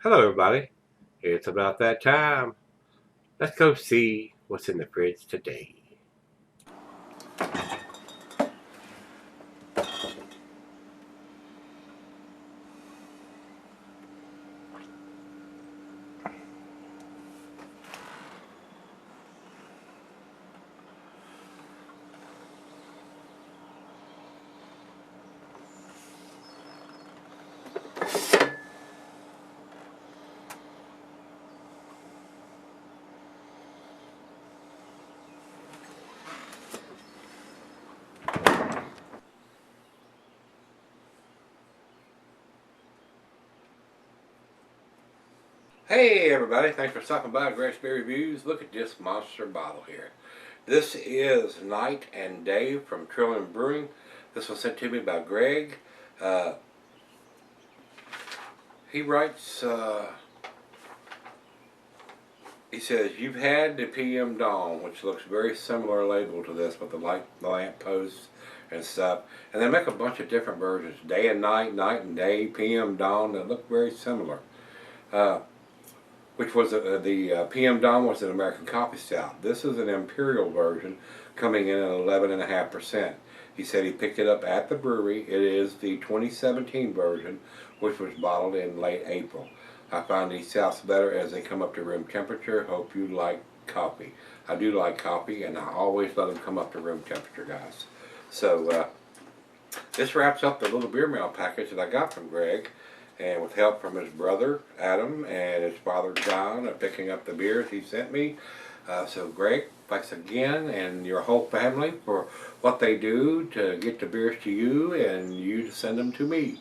Hello, everybody. It's about that time. Let's go see what's in the fridge today. Hey, everybody. Thanks for stopping by Gregsbeerreviews. Look at this monster bottle here. This is Night and Day from Trillium Brewing. This was sent to me by Greg. Uh, he writes, he says, you've had the PM Dawn, which looks very similar label to this with the lamp posts and stuff. And they make a bunch of different versions. Day and Night, Night and Day, PM Dawn, that look very similar. Which was the PM Dawn was an American Coffee Stout. This is an Imperial version coming in at 11.5%. He said he picked it up at the brewery. It is the 2017 version, which was bottled in late April. I find these stouts better as they come up to room temperature. Hope you like coffee. I do like coffee, and I always let them come up to room temperature, guys. So this wraps up the little beer mail package that I got from Greg. And with help from his brother, Adam, and his father, John, of picking up the beers he sent me. So Greg, thanks again, and your whole family for what they do to get the beers to you and you to send them to me.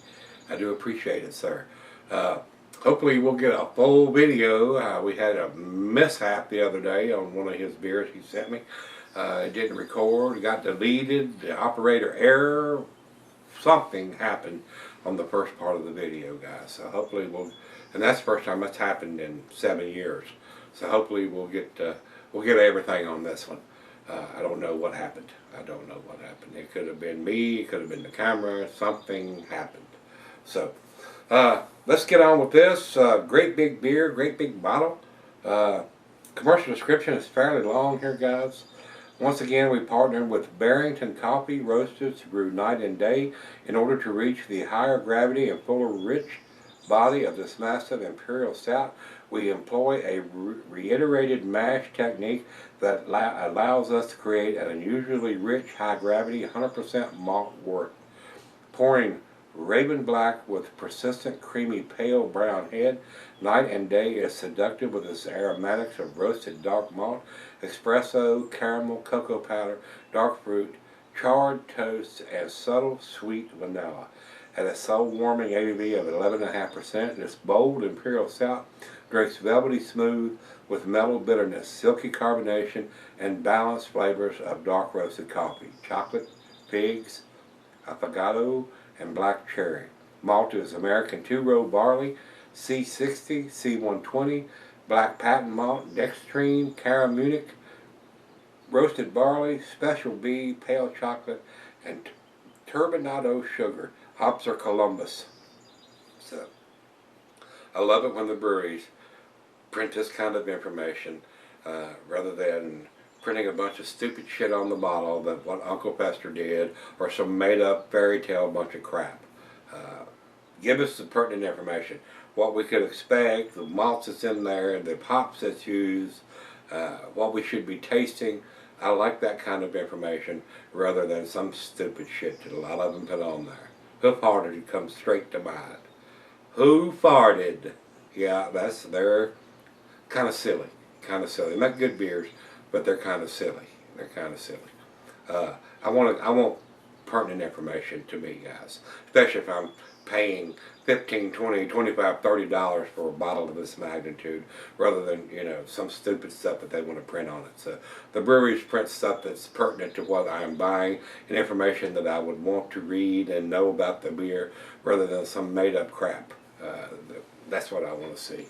I do appreciate it, sir. Hopefully we'll get a full video. We had a mishap the other day on one of his beers he sent me. It didn't record, it got deleted, the operator error, something happened on the first part of the video, guys. So hopefully and that's the first time that's happened in 7 years. So hopefully we'll get everything on this one. I don't know what happened. I don't know what happened. It could have been me. It could have been the camera. Something happened. So let's get on with this. Great big beer, great big bottle. Commercial description is fairly long here, guys. Once again, we partnered with Barrington Coffee Roasters to brew night and day in order to reach the higher gravity and fuller rich body of this massive Imperial Stout. We employ a reiterated mash technique that allows us to create an unusually rich, high gravity, 100% malt wort. Pouring Raven Black with persistent, creamy, pale brown head, Night and Day is seductive with its aromatics of roasted dark malt, espresso, caramel, cocoa powder, dark fruit, charred toast, and subtle sweet vanilla. At a soul-warming ABV of 11.5%, this bold Imperial Stout drinks velvety smooth with mellow bitterness, silky carbonation, and balanced flavors of dark roasted coffee, chocolate, figs, affogato, and black cherry. Malt is American two-row barley, C60, C120, black patent malt, dextrine, caramunic, roasted barley, special bee, pale chocolate, and turbinado sugar. Hops are Columbus. So I love it when the breweries print this kind of information rather than printing a bunch of stupid shit on the bottle that what Uncle Fester did or some made up fairy tale bunch of crap. Give us the pertinent information. What we could expect, the malts that's in there, the hops that's used, what we should be tasting. I like that kind of information rather than some stupid shit that a lot of them put on there. Who farted comes straight to mind. Who farted? Yeah, they're kind of silly. Kind of silly. They make good beers, but they're kind of silly. They're kind of silly. I want pertinent information to me, guys. Especially if I'm paying $15, $20, $25, $30 for a bottle of this magnitude, rather than some stupid stuff that they want to print on it. So the breweries print stuff that's pertinent to what I am buying and information that I would want to read and know about the beer, rather than some made up crap. That's what I want to see.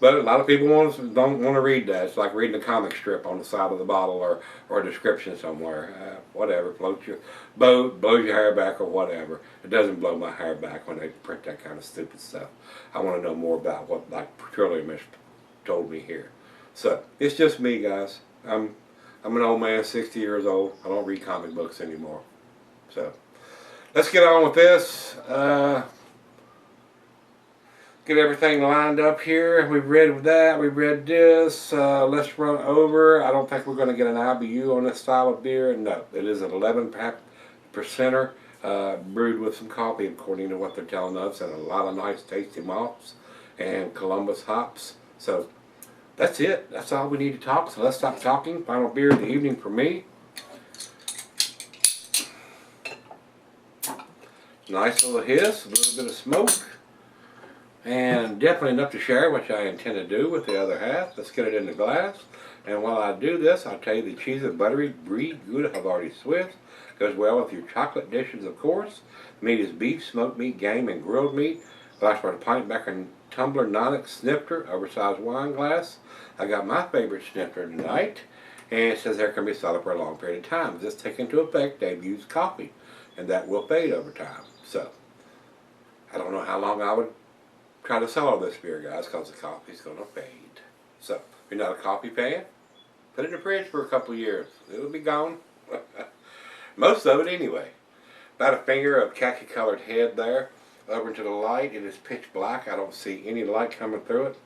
But a lot of people don't want to read that. It's like reading a comic strip on the side of the bottle, or a description somewhere. Whatever, floats your boat, blows your hair back, or whatever. It doesn't blow my hair back when they print that kind of stupid stuff. I want to know more about what, like, Trillium has told me here. So it's just me, guys. I'm an old man, 60 years old. I don't read comic books anymore. So let's get on with this. Get everything lined up here. We've read that. We've read this. Let's run over. I don't think we're going to get an IBU on this style of beer. No, it is an 11%er, brewed with some coffee, according to what they're telling us, and a lot of nice, tasty malts and Columbus hops. So that's it. That's all we need to talk. So let's stop talking. Final beer of the evening for me. Nice little hiss, a little bit of smoke. And definitely enough to share, which I intend to do with the other half. Let's get it in the glass. And while I do this, I'll tell you the cheese and buttery brie Gouda Havarti Swiss goes well with your chocolate dishes, of course. The meat is beef, smoked meat, game, and grilled meat. Glass for a pint backer tumbler, Nonic snifter, oversized wine glass. I got my favorite snifter tonight. And it says there can be solid for a long period of time. This take into effect, they've used coffee. And that will fade over time. So, I don't know how long I would try to sell all this beer, guys, because the coffee's going to fade. So, if you're not a coffee fan, put it in the fridge for a couple of years. It'll be gone. Most of it anyway. About a finger of khaki colored head there. Over into the light, it is pitch black. I don't see any light coming through it.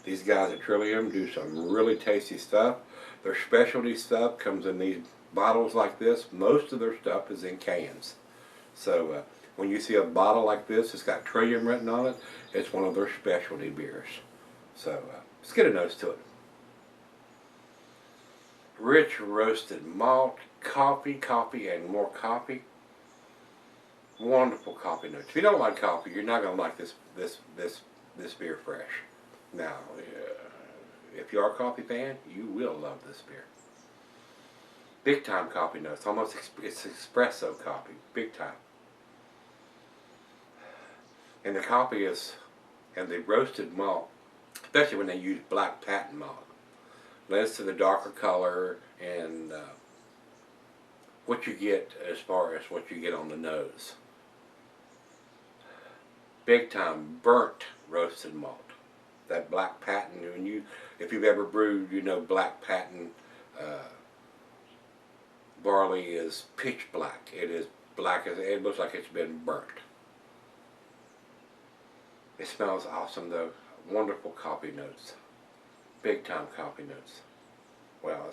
These guys at Trillium do some really tasty stuff. Their specialty stuff comes in these bottles like this. Most of their stuff is in cans. So, when you see a bottle like this, it's got Trillium written on it, it's one of their specialty beers. So, let's get a nose to it. Rich roasted malt, coffee, and more coffee. Wonderful coffee notes. If you don't like coffee, you're not going to like this beer fresh. Now, if you are a coffee fan, you will love this beer. Big time coffee notes. Almost it's espresso coffee. Big time. And the coffee is, and the roasted malt, especially when they use black patent malt, lends to the darker color and what you get as far as what you get on the nose. Big time burnt roasted malt. That black patent, if you've ever brewed, you know black patent barley is pitch black. It is black as it looks like it's been burnt. It smells awesome though. Wonderful coffee notes. Big time coffee notes. Well,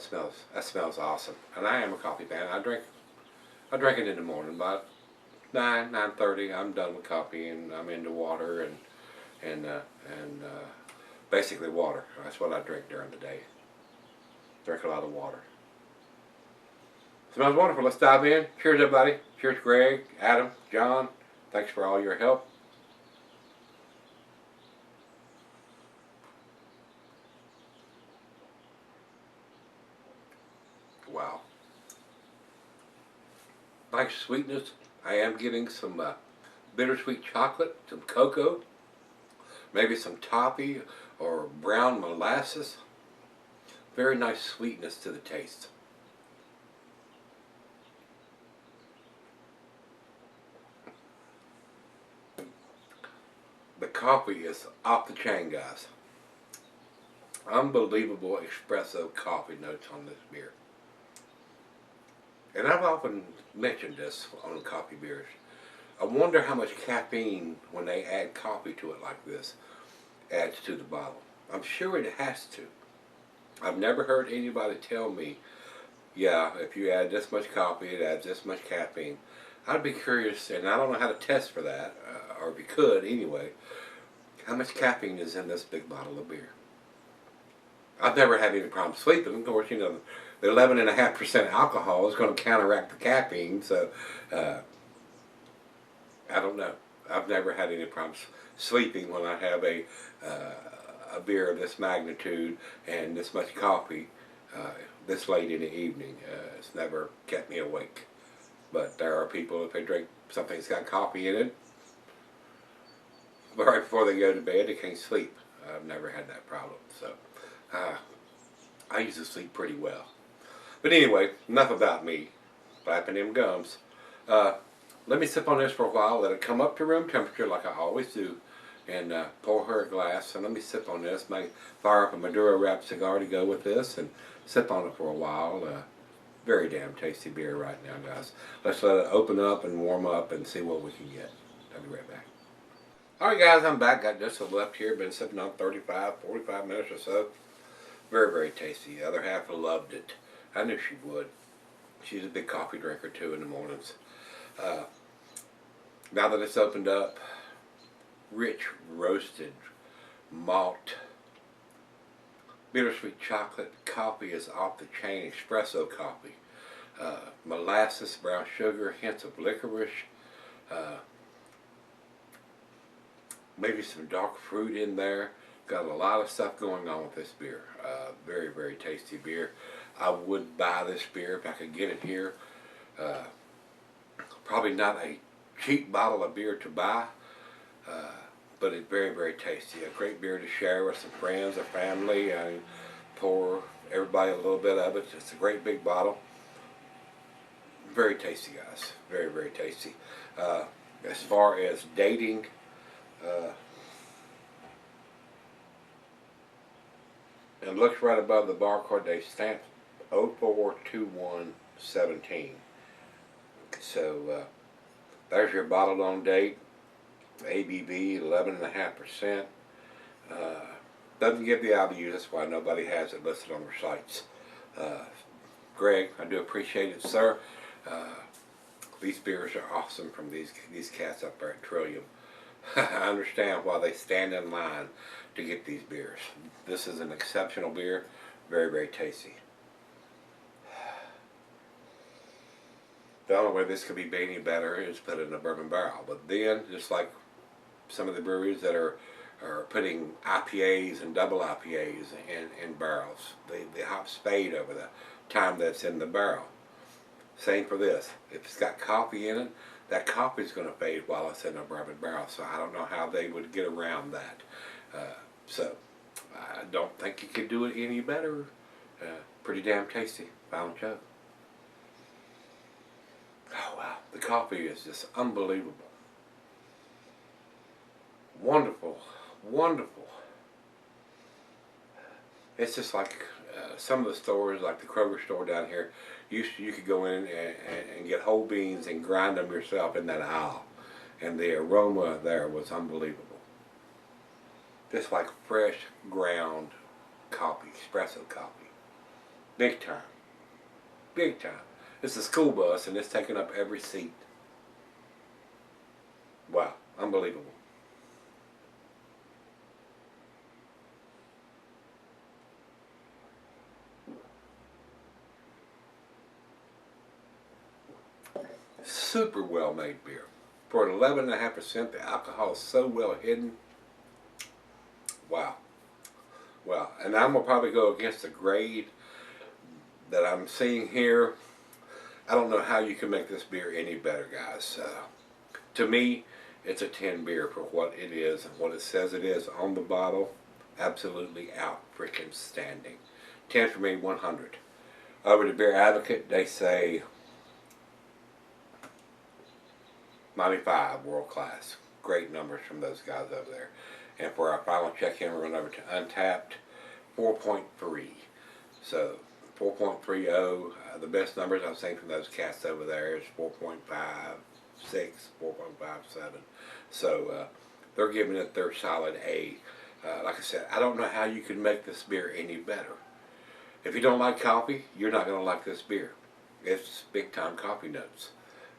that smells awesome. And I am a coffee fan. I drink it in the morning. About 9:30 I'm done with coffee and I'm into water and basically water. That's what I drink during the day. Drink a lot of water. Smells wonderful. Let's dive in. Cheers everybody. Cheers Greg, Adam, John. Thanks for all your help. Wow. Nice sweetness. I am getting some bittersweet chocolate, some cocoa, maybe some toffee or brown molasses. Very nice sweetness to the taste. The coffee is off the chain, guys. Unbelievable espresso coffee notes on this beer. And I've often mentioned this on coffee beers. I wonder how much caffeine, when they add coffee to it like this, adds to the bottle. I'm sure it has to. I've never heard anybody tell me, yeah, if you add this much coffee, it adds this much caffeine. I'd be curious, and I don't know how to test for that, or if you could anyway, how much caffeine is in this big bottle of beer. I've never had any problem sleeping. Of course, you know, the 11.5% alcohol is going to counteract the caffeine, so I don't know. I've never had any problems sleeping when I have a beer of this magnitude and this much coffee this late in the evening. It's never kept me awake. But there are people, if they drink something that's got coffee in it, right before they go to bed, they can't sleep. I've never had that problem. So I usually sleep pretty well. But anyway, enough about me flapping them gums. Let me sip on this for a while, let it come up to room temperature like I always do, and pour her a glass. And let me sip on this. May fire up a Maduro wrapped cigar to go with this and sip on it for a while. Very damn tasty beer right now, guys. Let's let it open up and warm up and see what we can get. I'll be right back. Alright guys, I'm back. Got just a left here. Been sipping on 45 minutes or so. Very, very tasty. The other half loved it. I knew she would. She's a big coffee drinker too in the mornings. Now that it's opened up, rich roasted malt, bittersweet chocolate, coffee is off the chain, espresso coffee, molasses, brown sugar, hints of licorice, maybe some dark fruit in there. Got a lot of stuff going on with this beer. Very, very tasty beer. I would buy this beer if I could get it here. Probably not a cheap bottle of beer to buy, but it's very, very tasty. A great beer to share with some friends or family and pour everybody a little bit of it. It's a great big bottle. Very tasty, guys. Very, very tasty. As far as dating, and looks right above the barcode, they stamped 042117. So there's your bottled on date. ABV 11.5%. Doesn't give the IBU, that's why nobody has it listed on their sites. Greg, I do appreciate it, sir. These beers are awesome from these cats up there at Trillium. I understand why they stand in line to get these beers. This is an exceptional beer, very, very tasty. The only way this could be any better is put it in a bourbon barrel. But then, just like some of the breweries that are putting IPAs and double IPAs in barrels, they hop spade over the time that's in the barrel. Same for this. If it's got coffee in it, that coffee is going to fade while it's in a bourbon barrel. So I don't know how they would get around that. So I don't think you could do it any better. Pretty damn tasty. Final chug. Oh wow, the coffee is just unbelievable. Wonderful, wonderful. It's just like some of the stores, like the Kroger store down here, you could go in and get whole beans and grind them yourself in that aisle. And the aroma there was unbelievable. Just like fresh ground coffee, espresso coffee. Big time. Big time. It's a school bus and it's taking up every seat. Wow, unbelievable. Super well made beer. For an 11.5%, the alcohol is so well hidden. Wow. Wow. And I'm going to probably go against the grade that I'm seeing here. I don't know how you can make this beer any better, guys. To me, it's a 10 beer for what it is and what it says it is on the bottle. Absolutely out freaking standing. 10 for me, 100. Over to Beer Advocate, they say 95, world class. Great numbers from those guys over there. And for our final check-in, we're going over to Untapped, 4.3. So 4.30. The best numbers I've seen from those cats over there is 4.56, 4.57. So they're giving it their solid A. Like I said, I don't know how you could make this beer any better. If you don't like coffee, you're not going to like this beer. It's big time coffee notes.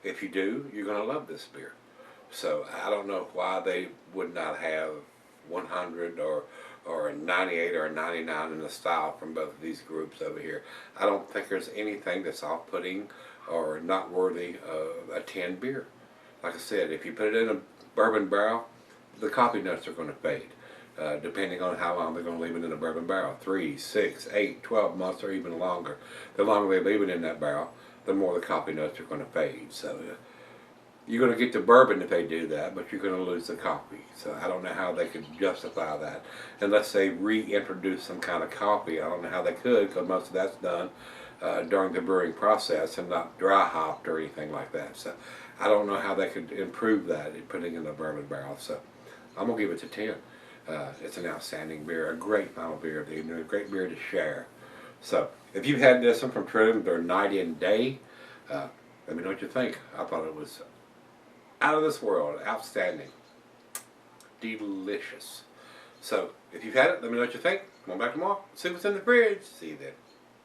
If you do, you're going to love this beer. So I don't know why they would not have 100 or a 98 or a 99 in the style from both of these groups over here. I don't think there's anything that's off-putting or not worthy of a 10 beer. Like I said, if you put it in a bourbon barrel, the coffee notes are going to fade. Depending on how long they're going to leave it in a bourbon barrel. 3, 6, 8, 12 months or even longer. The longer they leave it in that barrel, the more the coffee notes are going to fade. So You're going to get the bourbon if they do that, but you're going to lose the coffee. So I don't know how they could justify that unless they reintroduce some kind of coffee. I don't know how they could, because most of that's done during the brewing process and not dry hopped or anything like that. So I don't know how they could improve that in putting in the bourbon barrel. So I'm going to give it to 10. It's an outstanding beer, a great final beer of the evening, a great beer to share. So if you've had this one from Trillium, their night and day, let me know what you think. I thought it was out of this world, outstanding, delicious. So if you've had it, let me know what you think. Come on back tomorrow, see what's in the fridge. See you then.